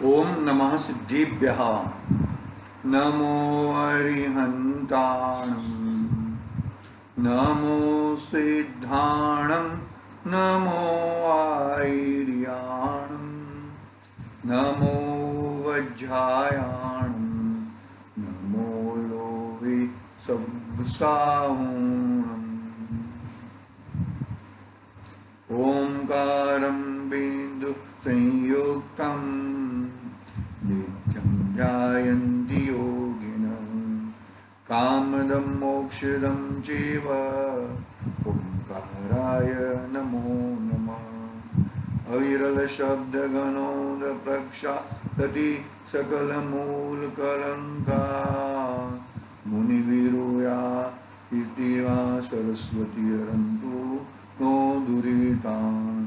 ओम नमः सिद्धेभ्यः। नमो अरिहन्ताणं। नमो सिद्धाणं। नमो आयर्याणं। नमो वज्रायाणं। नमो लोहे सवसाहूणम्। ओंकारं बिंदु संयुक्तं नित्यं ध्यायन्ति योगिनः। कामदं मोक्षदं चैव ओंकाराय नमो नमः। अविरलशब्दगणोदप्रक्षालति सकलमूलकलङ्का। मुनिविरूया इति वा सरस्वती हरन्तु नो दुरितान्।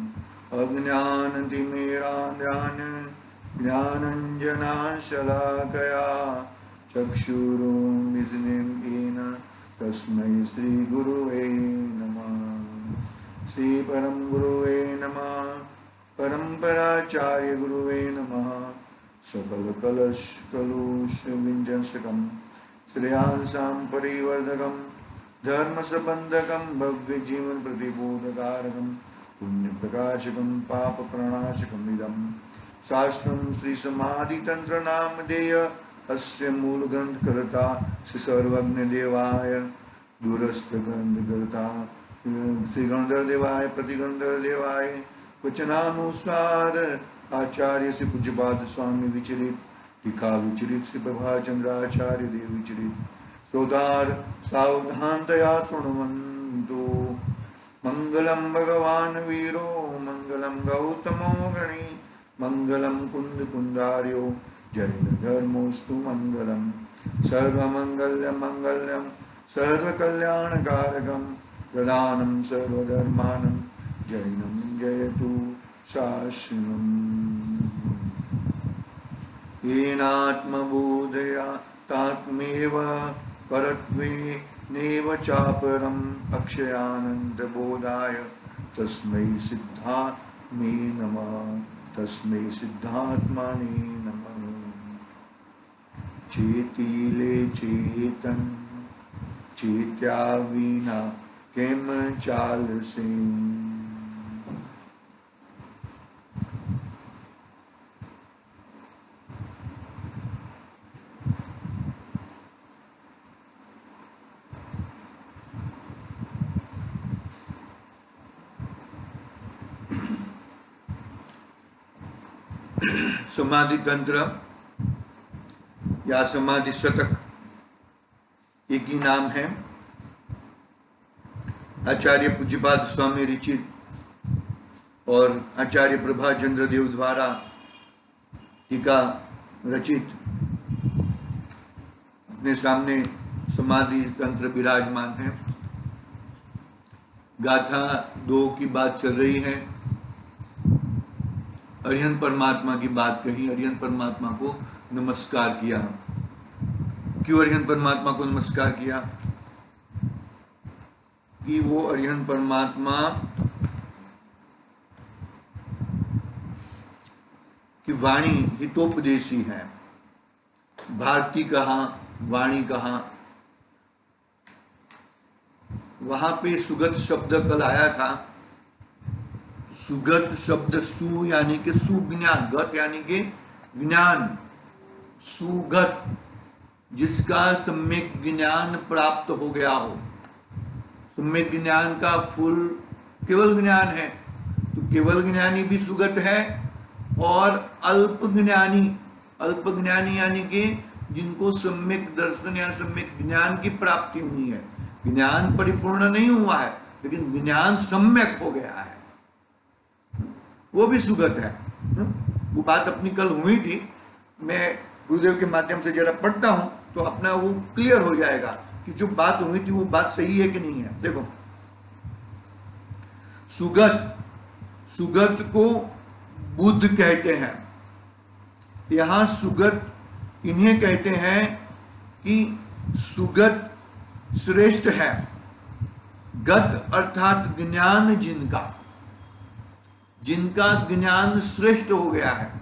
अज्ञानतिमिरान्ध्यान् ज्ञानञ्जनशलाकया चक्षुरुन्मिलितं येन तस्मै श्रीगुरुवे नमः। श्रीपरं गुरुवे नमः। परम्पराचार्य गुरुवे नमः। सकलकलशकलुषविध्वंसकं श्रेयांसां परिवर्धकं धर्मसंबन्धकं भव्यजीवन प्रतिबोधकारकं पुण्यप्रकाशकं पापप्रणाशकम् इदं शास्त्रं श्रीसमाधितन्त्रनामधेय। अस्य मूलग्रन्थकर्ता श्रीसर्वज्ञदेवाय दूरस्थग्रन्थकर्ता श्रीगणधरदेवाय प्रतिगणधरदेवाय वचनानुसार आचार्य श्री पूज्यपाद स्वामी विचलित टीका विचलित श्री प्रभाचंद्राचार्य देव विचलित श्रोतार सावधानतया शृण्वन्तु। मंगलम भगवान वीरो मंगलम गौतमो गणी मंगलम कुंद कुंदार्यो जैन धर्मोस्तु मंगलम। सर्वमंगल्यं मंगल्यं सर्वकल्याणकारकं प्रधानं सर्वधर्मानं जैनं जयतु शासनम्। येनात्मबोधया तात्मेव परत्वे नेव चापरम् अक्षयानन्दबोधाय तस्मै सिद्धात्मे नमः। तस्मै सिद्धात्मने नमः। चेतीले चेतन चेत्या विना केम चालसे। समाधि तंत्र या समाधि शतक एक ही नाम है। आचार्य पूज्यपाद स्वामी रचित और आचार्य प्रभाचंद्र देव द्वारा टीका रचित अपने सामने समाधि तंत्र विराजमान है। गाथा 2 की बात चल रही है। अरिहंत परमात्मा की बात कही, अरिहंत परमात्मा को नमस्कार किया। क्यों अरिहंत परमात्मा को नमस्कार किया? कि वो अरिहंत परमात्मा की वाणी हितोपदेशी है। भारती कहाँ, वाणी कहाँ, वहां पे सुगत शब्द कल आया था। सुगत शब्द सु यानी कि सुज्ञान, गत यानी कि ज्ञान, सुगत जिसका सम्यक ज्ञान प्राप्त हो गया हो। सम्यक ज्ञान का फूल केवल ज्ञान है, तो केवल ज्ञानी भी सुगत है। और अल्प ज्ञानी यानी कि जिनको सम्यक दर्शन या सम्यक ज्ञान की प्राप्ति हुई है। ज्ञान परिपूर्ण नहीं हुआ है, लेकिन ज्ञान सम्यक हो गया है, वो भी सुगत है। वो बात अपनी कल हुई थी। मैं गुरुदेव के माध्यम से जरा पढ़ता हूं तो अपना वो क्लियर हो जाएगा कि जो बात हुई थी वो बात सही है कि नहीं है। देखो, सुगत को बुद्ध कहते हैं। यहां सुगत इन्हें कहते हैं कि सुगत श्रेष्ठ है। गत अर्थात ज्ञान जिनका जिनका ज्ञान श्रेष्ठ हो गया है।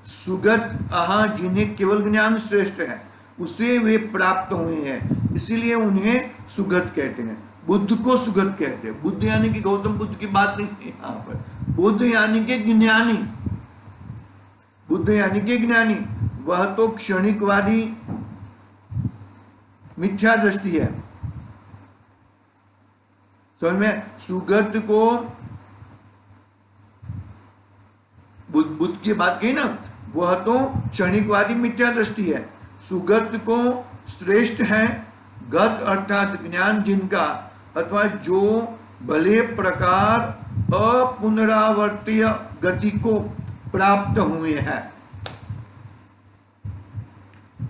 सुगत आहा जिन्हें केवल ज्ञान श्रेष्ठ है उसे वे प्राप्त हुए हैं, इसीलिए उन्हें सुगत कहते हैं। बुद्ध को सुगत कहते हैं। बुद्ध यानी कि गौतम बुद्ध की बात नहीं है यहाँ पर, बुद्ध यानी कि ज्ञानी, बुद्ध यानी कि ज्ञानी। वह तो क्षणिकवादी मिथ्या दृष्टि है। समझ में? सुगत को बुद्ध की बात कही ना, वह तो क्षणिकवादी मिथ्या दृष्टि है। सुगत को श्रेष्ठ है। गत अर्थात ज्ञान जिनका अथवा जो भले प्रकार अपुनरावर्तीय गति को प्राप्त हुए हैं।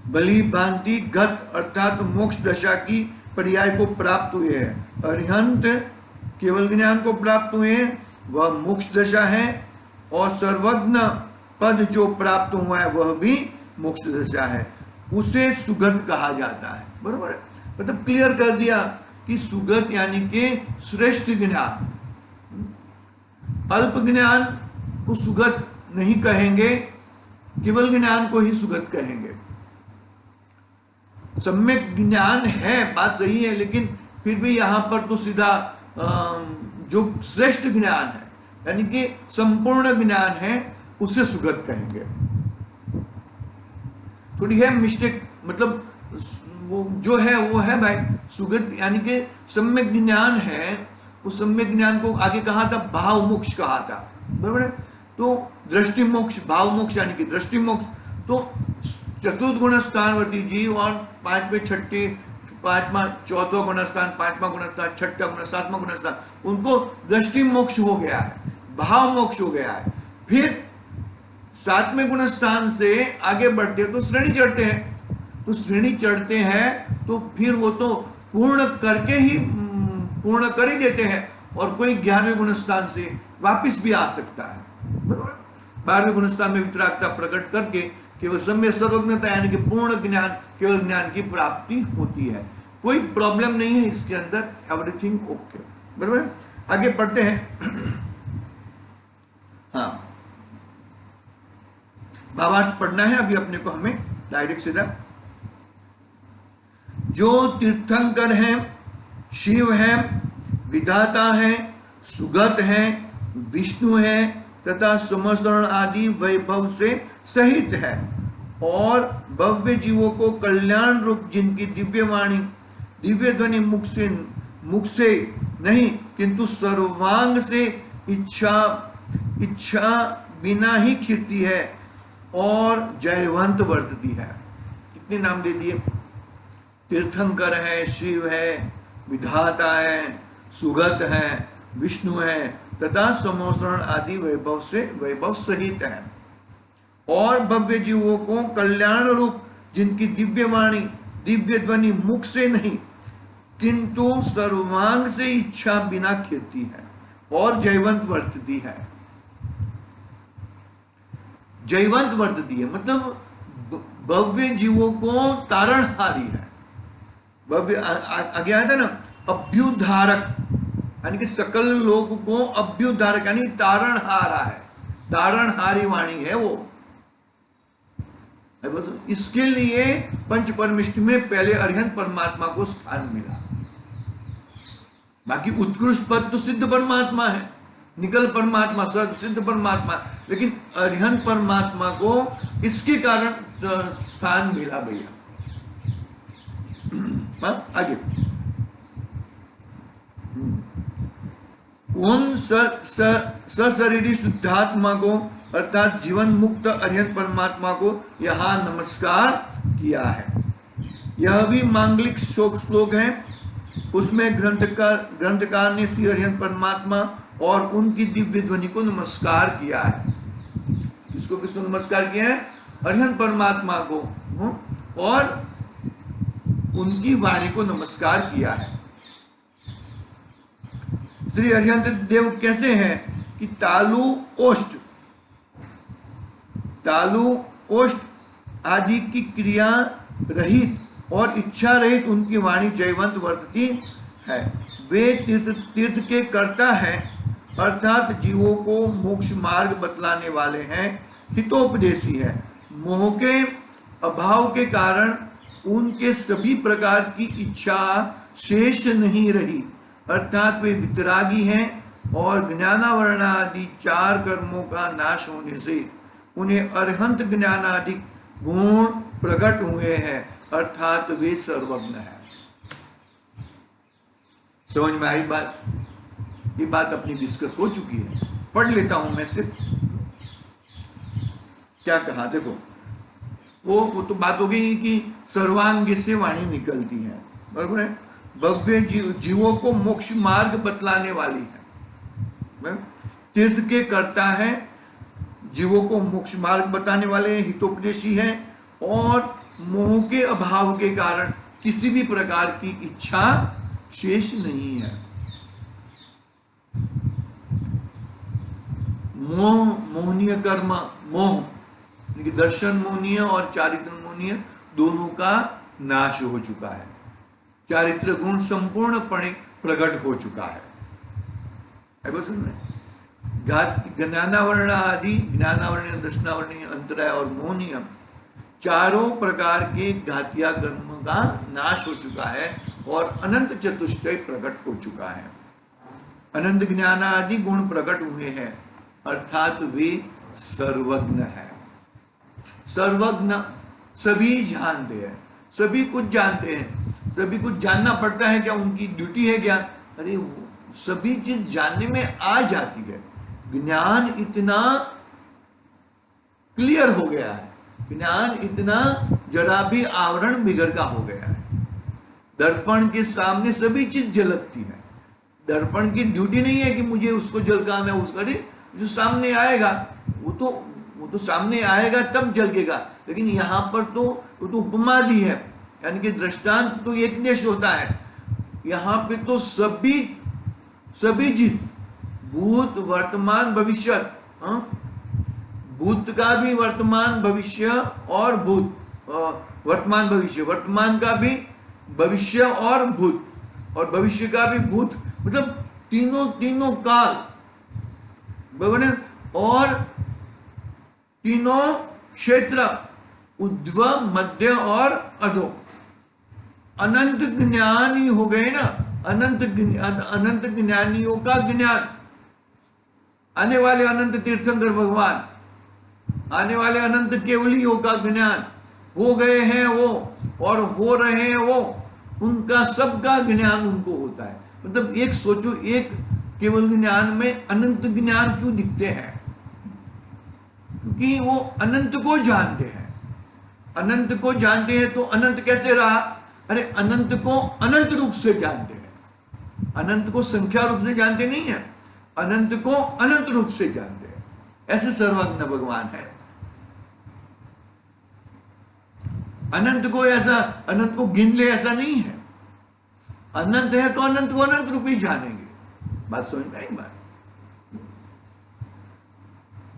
भली भांति गत अर्थात मोक्ष दशा की पर्याय को प्राप्त हुए हैं। अरिहंत केवल ज्ञान को प्राप्त हुए, वह मोक्ष दशा है। और सर्वज्ञ पद जो प्राप्त हुआ है वह भी मोक्ष दशा है, उसे सुगत कहा जाता है। बरोबर है, मतलब क्लियर कर दिया कि सुगत यानी कि श्रेष्ठ ज्ञान। अल्प ज्ञान को सुगत नहीं कहेंगे, केवल ज्ञान को ही सुगत कहेंगे। सम्यक ज्ञान है, बात सही है, लेकिन फिर भी यहां पर तो सीधा जो श्रेष्ठ ज्ञान है यानी कि संपूर्ण ज्ञान है उसे सुगत कहेंगे। थोड़ी है मिस्टेक, मतलब वो जो है वो है भाई सुगत यानी कि सम्यक ज्ञान है। उस सम्यक ज्ञान को आगे कहा था भाव मोक्ष कहा था, बराबर है। तो दृष्टि मोक्ष, भाव मोक्ष यानी कि दृष्टि मोक्ष। तो चतुर्थ गुण स्थानवर्ती जीव और पांचवें छठे पांचवा चौथा गुण स्थान, पांचवा गुण स्थान, छठा गुण, सातवां गुण स्थान, उनको दृष्टि मोक्ष हो गया है, भाव मोक्ष हो गया है। फिर सातवें गुण स्थान से आगे बढ़ते हैं तो श्रेणी चढ़ते हैं, तो श्रेणी चढ़ते हैं तो फिर वो तो पूर्ण करके ही पूर्ण कर ही देते हैं, और कोई 11वें गुण स्थान से वापिस भी आ सकता है। 12वें गुण स्थान में वितरागता प्रकट करके केवल सम्य सर्वज्ञता यानी कि पूर्ण ज्ञान, केवल ज्ञान की प्राप्ति होती है। कोई प्रॉब्लम नहीं है इसके अंदर, एवरीथिंग ओके, बराबर। आगे पढ़ते हैं। हाँ, भावार्थ पढ़ना है अभी अपने को, हमें डायरेक्ट सीधा। जो तीर्थंकर हैं, शिव हैं, विधाता हैं, सुगत हैं, विष्णु हैं तथा समस्तरण आदि वैभव से सहित है, और भव्य जीवों को कल्याण रूप जिनकी दिव्य वाणी, दिव्य ध्वनि मुख से नहीं किंतु सर्वांग से इच्छा बिना ही खिरती है और जयवंत वर्तती है। कितने नाम दे दिए? तीर्थंकर है, शिव है, विधाता है, सुगत है, विष्णु है तथा समोसरण आदि वैभव सहित है, और भव्य जीवों को कल्याण रूप जिनकी दिव्य वाणी, दिव्य ध्वनि मुख से नहीं किंतु सर्वांग से इच्छा बिना खिरती है और जयवंत वर्तती है। जयवंत वर्तती है मतलब भव्य जीवों को तारणहारी है। भव्य आगे आता ना, अभ्युद्धारक यानी कि सकल लोग को अभ्युद्धारक यानी तारणहारा है, तारणहारी वाणी है वो। इसके लिए पंच परमिष्ट में पहले अरिहंत परमात्मा को स्थान मिला। बाकी उत्कृष्ट पद तो सिद्ध परमात्मा है, निकल परमात्मा, सर्व सिद्ध परमात्मा, लेकिन अरिहंत परमात्मा को इसके कारण स्थान मिला भैया। आगे उन सशरीरी शुद्धात्मा को अर्थात जीवन मुक्त अरिहंत परमात्मा को यहाँ नमस्कार किया है। यह भी मांगलिक श्लोक है। उसमें ग्रंथकार ने श्री अरिहंत परमात्मा और उनकी दिव्य ध्वनि को नमस्कार किया है। किसको नमस्कार किया है? अरिहंत परमात्मा को और उनकी वाणी को नमस्कार किया है। श्री अरिहंत देव कैसे हैं कि तालु ओष्ठ आदि की क्रिया रहित और इच्छा रहित उनकी वाणी जयवंत वर्तती है। वे तीर्थ के कर्ता हैं, अर्थात जीवों को मोक्ष मार्ग बतलाने वाले हैं। हितोपदेशी है। मोह के अभाव के कारण उनके सभी प्रकार की इच्छा शेष नहीं रही, अर्थात वे वितरागी हैं, और ज्ञानावरण आदि 4 कर्मों का नाश होने से उन्हें अरहंत ज्ञानादि गुण प्रकट हुए हैं, अर्थात वे सर्वज्ञ हैं। समझ में आई बात? ये बात अपनी डिस्कस हो चुकी है, पढ़ लेता हूं मैं सिर्फ। क्या कहा देखो, वो तो बात हो गई कि सर्वांग से वाणी निकलती है, बराबर है। भव्य जीवों को मोक्ष मार्ग बतलाने वाली है, तीर्थ के करता है, जीवों को मोक्ष मार्ग बताने वाले हैं, हितोपदेशी है, और मोह के अभाव के कारण किसी भी प्रकार की इच्छा शेष नहीं है। मोहनीय कर्म, मोह दर्शन मोहनीय और चारित्र मोहनीय दोनों का नाश हो चुका है। चारित्र गुण संपूर्णपणे प्रकट हो चुका है। ज्ञानावरण आदि, ज्ञानावरणीय, दर्शनावरणीय, अंतराय और मोहनीय चारों प्रकार के घातिया कर्म का नाश हो चुका है और अनंत चतुष्टय प्रकट हो चुका है। अनंत ज्ञान आदि गुण प्रकट हुए हैं, अर्थात वे सर्वज्ञ है। सर्वज्ञ सभी जानते हैं, सभी कुछ जानते हैं, सभी कुछ जानना पड़ता है क्या? उनकी ड्यूटी है क्या? अरे सभी चीज जानने में आ जाती है। ज्ञान इतना क्लियर हो गया है, ज्ञान इतना जरा भी आवरण बिगड़ का हो गया है। दर्पण के सामने सभी चीज झलकती है। दर्पण की ड्यूटी नहीं है कि मुझे उसको झलकाना है, उसका जो सामने आएगा वो तो सामने आएगा तब झलकेगा। लेकिन यहाँ पर तो वो तो उपमा दी है, यानी कि दृष्टांत तो एक देश होता है। यहाँ पे तो सभी चीज, भूत वर्तमान भविष्य, भूत का भी वर्तमान भविष्य और भूत, वर्तमान भविष्य, वर्तमान का भी भविष्य और भूत, और भविष्य का भी भूत, मतलब तीनों काल, बराबर, और तीनों क्षेत्र, उद्व, मध्य और अधो। अनंत ज्ञानी हो गए ना, अनंत ज्ञानियों का ज्ञान, आने वाले अनंत तीर्थंकर भगवान, आने वाले अनंत केवलियों का ज्ञान हो गए हैं वो, और हो रहे हैं वो, उनका सबका ज्ञान उनको होता है। मतलब एक सोचो, एक केवल ज्ञान में अनंत ज्ञान क्यों दिखते हैं? क्योंकि वो अनंत को जानते हैं। अनंत को जानते हैं तो अनंत कैसे रहा? अरे अनंत को अनंत रूप से जानते हैं, अनंत को संख्या रूप से जानते नहीं है, अनंत को अनंत रूप से जानते हैं। ऐसे सर्वज्ञ भगवान है। अनंत को ऐसा, अनंत को गिन ले ऐसा नहीं है। अनंत है तो अनंत को अनंत रूप ही जानेंगे। बात समझ में आई? बात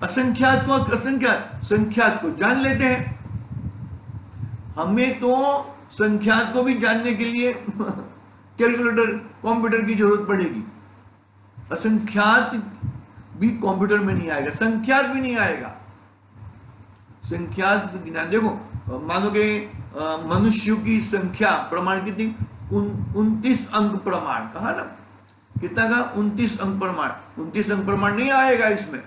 असंख्यात को असंख्यात, संख्यात को जान लेते हैं। हमें तो संख्यात को भी जानने के लिए कैलकुलेटर, कंप्यूटर की जरूरत पड़ेगी। असंख्यात भी कंप्यूटर में नहीं आएगा, संख्यात भी नहीं आएगा। संख्यात ज्ञान देखो, मानो कि मनुष्य की संख्या प्रमाण कितनी? 29 अंक प्रमाण कहा ना, कितना का? 29 अंक प्रमाण। 29 अंक प्रमाण नहीं आएगा इसमें।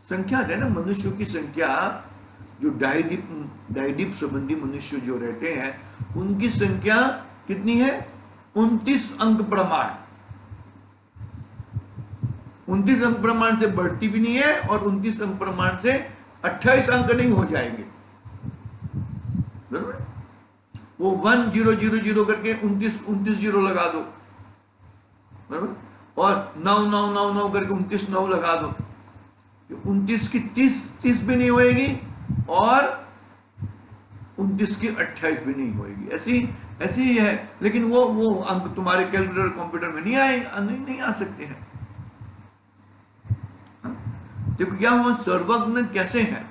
संख्या है ना, मनुष्यों की संख्या, जो डायदीप संबंधी मनुष्य जो रहते हैं उनकी संख्या कितनी है? 29 अंक प्रमाण। 29 अंक प्रमाण से बढ़ती भी नहीं है, और 29 अंक प्रमाण से 28 अंक नहीं हो जाएंगे। वो 1 0 0 0 करके 29 जीरो लगा दो, बराबर, और 9 9 9 9 करके 29 9 लगा दो। 29 की 30 भी नहीं होएगी, और 29 की 28 भी नहीं होएगी। ऐसी ही है। लेकिन वो अंक तुम्हारे कैलकुलेटर कंप्यूटर में नहीं आएगा, नहीं आ सकते हैं। देखो क्या हुआ, सर्वज्ञ कैसे है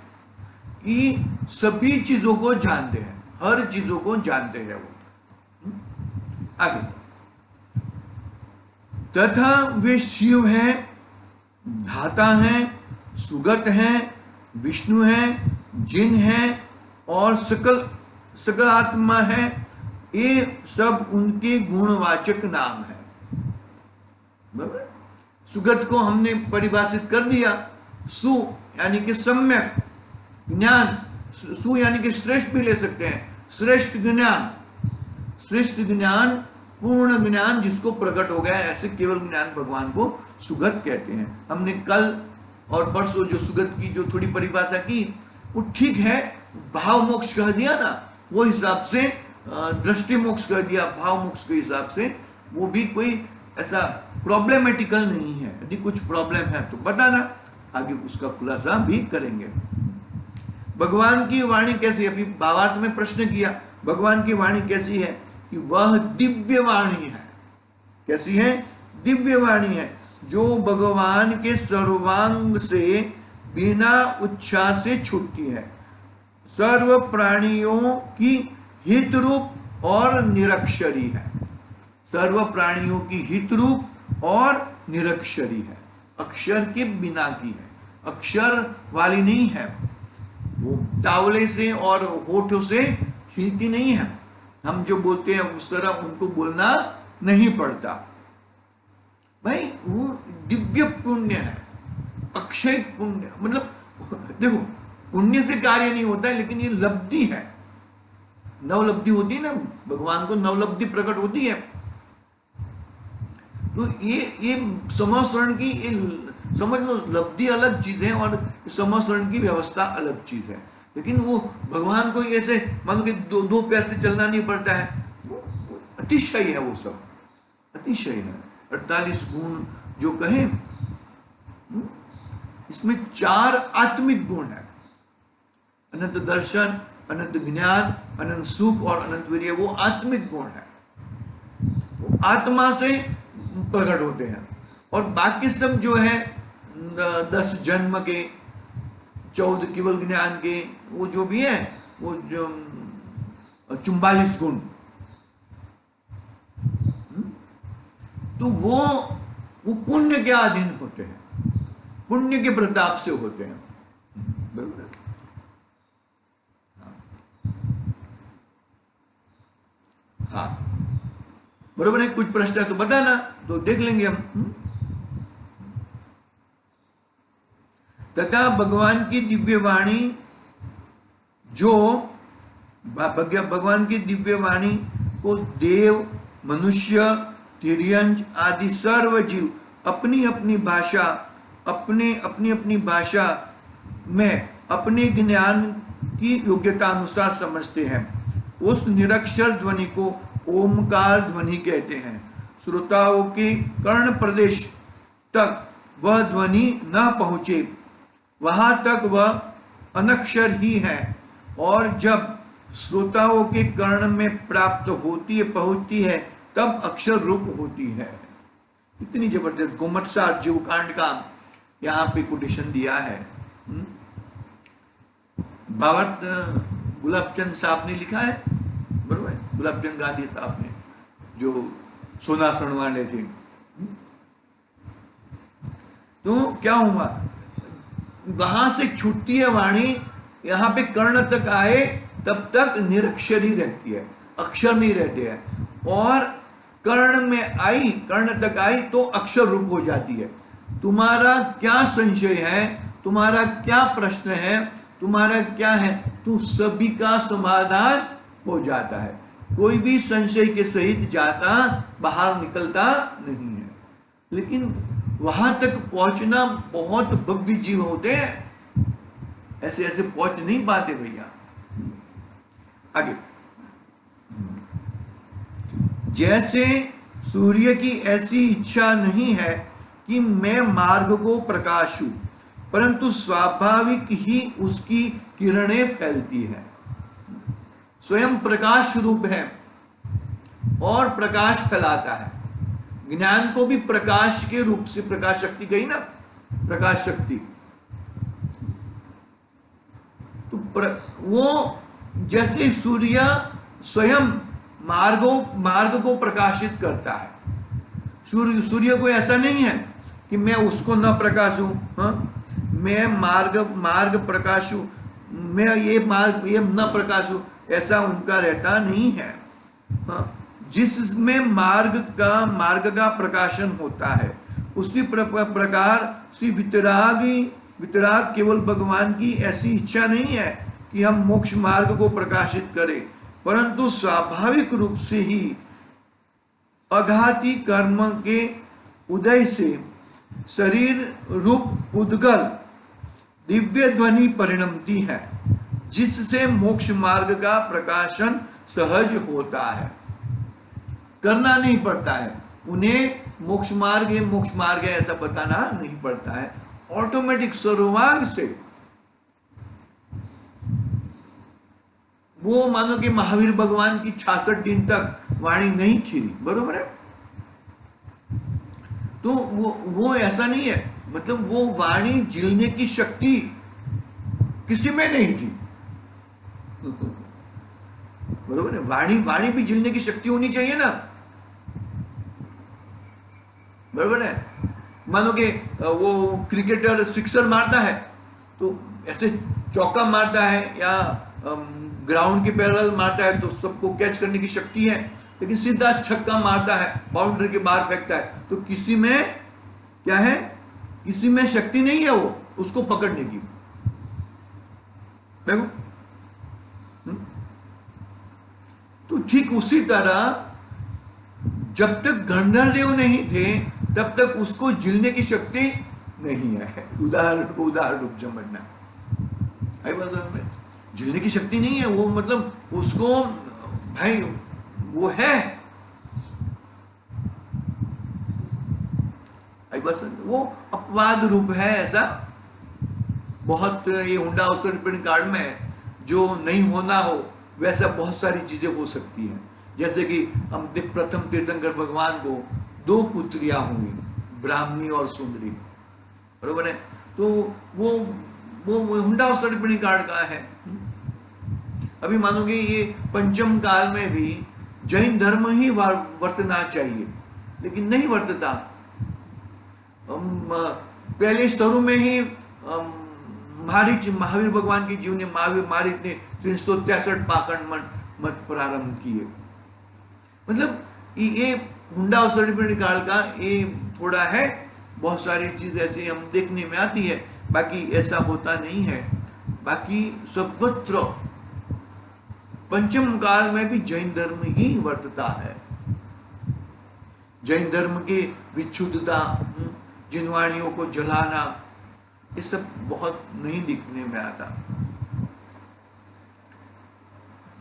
कि सभी चीजों को जानते हैं, हर चीजों को जानते हैं वो। आगे, तथा वे शिव हैं, धाता हैं, सुगत हैं, विष्णु है, जिन है और सकल आत्मा है, ये सब उनके गुणवाचक नाम है। बराबर। सुगत को हमने परिभाषित कर दिया, सु यानी कि सम्यक ज्ञान, सु यानी कि श्रेष्ठ भी ले सकते हैं, श्रेष्ठ ज्ञान, श्रेष्ठ ज्ञान, पूर्ण ज्ञान जिसको प्रकट हो गया, ऐसे केवल ज्ञान भगवान को सुगत कहते हैं। हमने कल और परसों जो सुगत की जो थोड़ी परिभाषा की वो ठीक है, भाव मोक्ष कह दिया ना, वो हिसाब से दृष्टि मोक्ष कह दिया, भाव मोक्ष के हिसाब से, वो भी कोई ऐसा प्रॉब्लमेटिकल नहीं है। यदि कुछ प्रॉब्लम है तो बताना, आगे उसका खुलासा भी करेंगे। भगवान की वाणी कैसी है, अभी भावार्थ में प्रश्न किया, भगवान की वाणी कैसी है कि वह दिव्य वाणी है। कैसी है? दिव्य वाणी है, जो भगवान के सर्वांग से बिना उच्छ्वास से छूटती है, सर्व प्राणियों की हित रूप और निरक्षरी है। सर्व प्राणियों की हित रूप और निरक्षरी है, अक्षर के बिना की है, अक्षर वाली नहीं है, वो तावले से और होठों से हिलती नहीं है। हम जो बोलते हैं उस तरह उनको बोलना नहीं पड़ता भाई। वो दिव्य पुण्य है, अक्षय पुण्य, मतलब देखो पुण्य से कार्य नहीं होता है, लेकिन ये लब्धि है, नवलब्धि होती है ना, भगवान को नवलब्धि प्रकट होती है। तो ये समस्रण की, समझ लो लब्धि अलग चीज है और समस्रण की व्यवस्था अलग चीज है। लेकिन वो भगवान को ऐसे मान लो कि दो पैर से चलना नहीं पड़ता है, वो अतिशय है, वो सब अतिशय है। 48 गुण जो कहे, इसमें 4 आत्मिक गुण है, अनंत दर्शन, अनंत ज्ञान, अनंत सुख और अनंत वीर्य, वो आत्मिक गुण है, वो आत्मा से प्रकट होते हैं। और बाकी सब जो है 10 जन्म के, 14 केवल ज्ञान के, वो जो भी है वो जो 44 गुण, तो वो पुण्य के अधीन होते हैं, पुण्य के प्रताप से होते हैं। बराबर। हाँ बरोबर है। कुछ प्रश्न है तो बताना, तो देख लेंगे हम। तथा भगवान की दिव्य वाणी, जो भगवान की दिव्य वाणी को देव, मनुष्य, तिर्यंच आदि सर्व जीव अपनी अपनी भाषा, अपनी अपनी भाषा में अपने ज्ञान की योग्यता अनुसार समझते हैं। उस निरक्षर ध्वनि को ओमकार ध्वनि कहते हैं। श्रोताओं के कर्ण प्रदेश तक वह ध्वनि न पहुंचे, वहां तक वह अनक्षर ही है, और जब श्रोताओं के कर्ण में प्राप्त होती है, पहुंचती है, तब अक्षर रूप होती है। इतनी जबरदस्त गोमटसार जीवकांड का यहाँ पे कोटेशन दिया है। भावार्थ गुलाबचंद साहब ने लिखा है, बरोबर है, गुलाबचंद गांधी साहब ने, जो सोना वाले थे। तो क्या हुआ, वहां से छूटती है वाणी, यहाँ पे कर्ण तक आए तब तक निरक्षरी रहती है, अक्षर नहीं रहते हैं, और कर्ण में आई, कर्ण तक आई तो अक्षर रूप हो जाती है। तुम्हारा क्या संशय है, तुम्हारा क्या प्रश्न है, तुम्हारा क्या है, तो सभी का समाधान हो जाता है। कोई भी संशय के सहित जाता बाहर निकलता नहीं है। लेकिन वहां तक पहुंचना बहुत भव्य जीव होते हैं, ऐसे ऐसे पहुंच नहीं पाते भैया। आगे, जैसे सूर्य की ऐसी इच्छा नहीं है कि मैं मार्ग को प्रकाशूं, परंतु स्वाभाविक ही उसकी किरणें फैलती है। स्वयं प्रकाश रूप है और प्रकाश फैलाता है। ज्ञान को भी प्रकाश के रूप से, प्रकाश शक्ति गई ना, प्रकाश शक्ति, तो वो जैसे सूर्य स्वयं मार्ग को प्रकाशित करता है। सूर्य को ऐसा नहीं है कि मैं उसको न प्रकाशूं, हाँ? मैं मार्ग मार्ग प्रकाशु, मैं ये मार्ग ये न प्रकाशु, ऐसा उनका रहता नहीं है। हाँ, जिसमें मार्ग का प्रकाशन होता है, उसी प्रकार श्री वितराग केवल भगवान की ऐसी इच्छा नहीं है कि हम मोक्ष मार्ग को प्रकाशित करें, परंतु स्वाभाविक रूप से ही अघाती कर्म के उदय से शरीर रूप उद्गल दिव्य ध्वनि परिणमती है, जिससे मोक्ष मार्ग का प्रकाशन सहज होता है। करना नहीं पड़ता है उन्हें, मोक्ष मार्ग है ऐसा बताना नहीं पड़ता है, ऑटोमेटिक सर्वांग से। वो मानो कि महावीर भगवान की 66 दिन तक वाणी नहीं खिली, बरोबर है। तो वो ऐसा नहीं है, मतलब वो वाणी झेलने की शक्ति किसी में नहीं थी, बरोबर है। वाणी भी झेलने की शक्ति होनी चाहिए ना, बरोबर है। मानो कि वो क्रिकेटर सिक्सर मारता है तो ऐसे चौका मारता है या ग्राउंड के पैरेलल मारता है तो सबको कैच करने की शक्ति है, लेकिन सीधा छक्का मारता है, बाउंड्री के बाहर फेंकता है, तो किसी में क्या है, किसी में शक्ति नहीं है वो उसको पकड़ने की। देखो, तो ठीक उसी तरह जब तक गंधर्व देव नहीं थे तब तक उसको झेलने की शक्ति नहीं है। उदाहरण रूप समझना, झेलने की शक्ति नहीं है वो, मतलब उसको भाई वो है, वो अपवाद रूप है। ऐसा बहुत ये हुंडा उत्तराखंड कार्ड में जो नहीं होना हो वैसा बहुत सारी चीजें हो सकती हैं। जैसे कि हम प्रथम तीर्थंकर भगवान को 2 पुत्रियां हुई, ब्राह्मणी और सुंदरी, बरोबर है। तो वो हुंडा उत्तराखंड कार्ड का है। अभी मानोगे ये पंचम काल में भी जैन धर्म ही वर्तना चाहिए, लेकिन नहीं वर्तता। पहले स्तरों में ही महावीर भगवान की जीवनी मारीच ने 363 पाखंड मत प्रारंभ किए। मतलब ये हुंडा सर्टिफिकेट काल का ये थोड़ा है, बहुत सारी चीज ऐसी हम देखने में आती है, बाकी ऐसा होता नहीं है। बाकी सर्वत्र पंचम काल में भी जैन धर्म ही वर्तता है। जैन धर्म की विच्छुद्धता, जिनवाणियों को जलाना, ये सब बहुत नहीं दिखने में आता।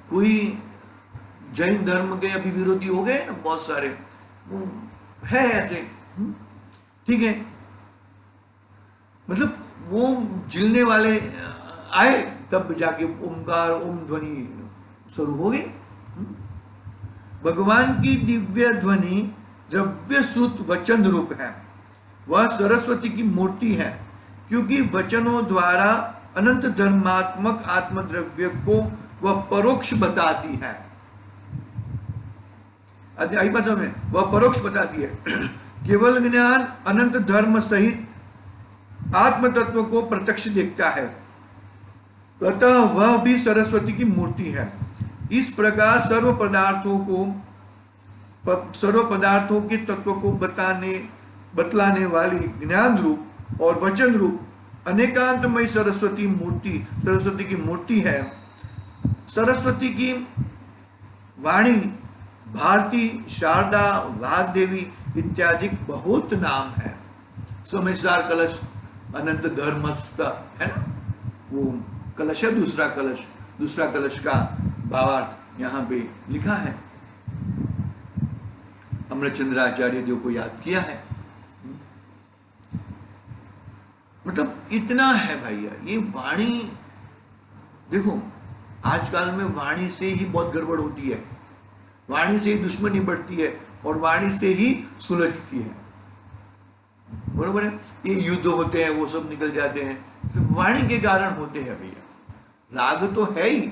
कोई जैन धर्म के अभी विरोधी हो गए ना बहुत सारे, वो है ऐसे, ठीक है, मतलब वो झिलने वाले आए तब जाके ओमकार ओम ध्वनि शुरू हो गई। भगवान की दिव्य ध्वनि द्रव्य श्रुत वचन रूप है, वह सरस्वती की मूर्ति है, क्योंकि वचनों द्वारा अनंत धर्मात्मक आत्मद्रव्य को वह परोक्ष बताती है। में वह परोक्ष बताती है। केवल ज्ञान अनंत धर्म सहित आत्म तत्व को प्रत्यक्ष देखता है, अतः वह भी सरस्वती की मूर्ति है। इस प्रकार सर्व पदार्थों के तत्व को बतलाने वाली ज्ञान रूप और वचन रूप अनेकांतमय सरस्वती की मूर्ति है। सरस्वती की वाणी भारती, शारदा, वाग्देवी इत्यादि बहुत नाम है। सोमेश्वर कलश अनंत धर्मस्थ है ना, वो कलश है, दूसरा कलश का भावार्थ यहाँ पे लिखा है। अमरचंद्राचार्य देव को याद किया है। मतलब इतना है भैया, ये वाणी देखो, आजकल में वाणी से ही बहुत गड़बड़ होती है, वाणी से ही दुश्मनी बढ़ती है और वाणी से ही सुलझती है, बरोबर है। ये युद्ध होते हैं, वो सब निकल जाते हैं, सिर्फ वाणी के कारण होते हैं भैया। राग तो है ही,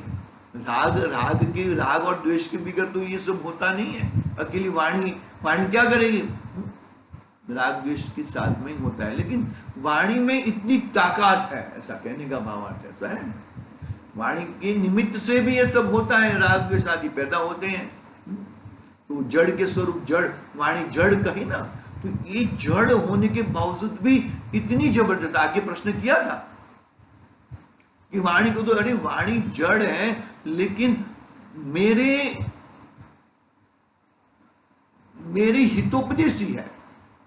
राग और द्वेष के बिगड़ तो ये सब होता नहीं है। अकेली वाणी क्या करेगी? राग द्वेष के साथ में ही होता है, लेकिन वाणी में इतनी ताकत है, ऐसा कहने का भावार्थ ऐसा है। वाणी के निमित्त से भी ये सब होता है, राग द्वेष आदि पैदा होते हैं। तो जड़ के स्वरूप जड़, वाणी जड़ कही ना, तो ये जड़ होने के बावजूद भी इतनी जबरदस्त, आगे प्रश्न किया था कि वाणी को तो, अरे वाणी जड़ है लेकिन मेरी हितोपदेशी है,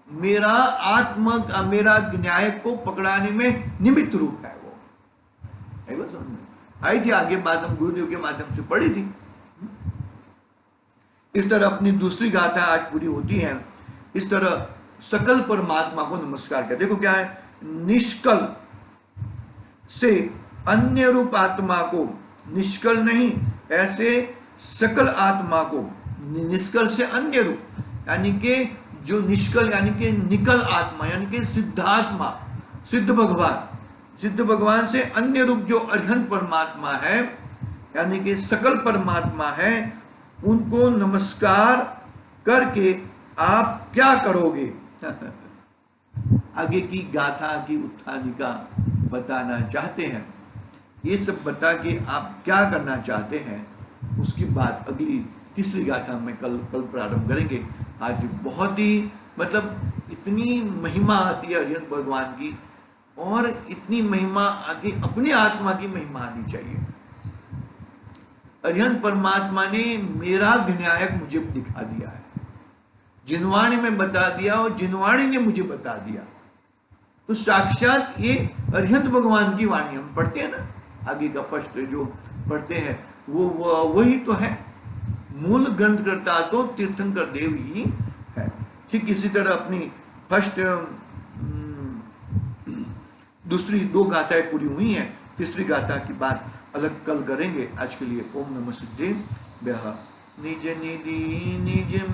मेरा न्याय को पकड़ाने में निमित्त रूप है वो। है वो समझ में आई थी, आगे बात हम गुरुदेव के माध्यम से पढ़ी थी। इस तरह अपनी दूसरी गाथा आज पूरी होती है। इस तरह सकल परमात्मा को नमस्कार कर। देखो क्या है, निष्कल से अन्य रूप आत्मा को, निष्कल नहीं, ऐसे सकल आत्मा को, निष्कल से अन्य रूप, यानी कि जो निष्कल यानी कि निकल आत्मा, यानी कि सिद्धात्मा, सिद्ध भगवान से अन्य रूप जो अरिहंत परमात्मा है, यानी कि सकल परमात्मा है, उनको नमस्कार करके आप क्या करोगे? आगे की गाथा की उत्थानिका बताना चाहते हैं। ये सब बता के आप क्या करना चाहते हैं, उसकी बात अगली तीसरी गाथा में कल प्रारंभ करेंगे। आज बहुत ही मतलब इतनी महिमा आती है अरिहंत भगवान की, और इतनी महिमा आगे अपनी आत्मा की महिमा आनी चाहिए। अरिहंत परमात्मा ने मेरा विनायक मुझे दिखा दिया है, जिनवाणी में बता दिया और जिनवाणी ने मुझे बता दिया। तो साक्षात ये अरिहंत भगवान की वाणी हम पढ़ते हैं ना, आगे का फर्स्ट जो पढ़ते हैं वो वही तो है। मूल ग्रंथकर्ता तो तीर्थंकर देव ही है। ठीक इसी तरह अपनी फर्स्ट दूसरी 2 गाथाएं पूरी हुई हैं, तीसरी गाथा की बात अलग कल करेंगे। आज के लिए ओम नमः सिद्धे निज निधि निज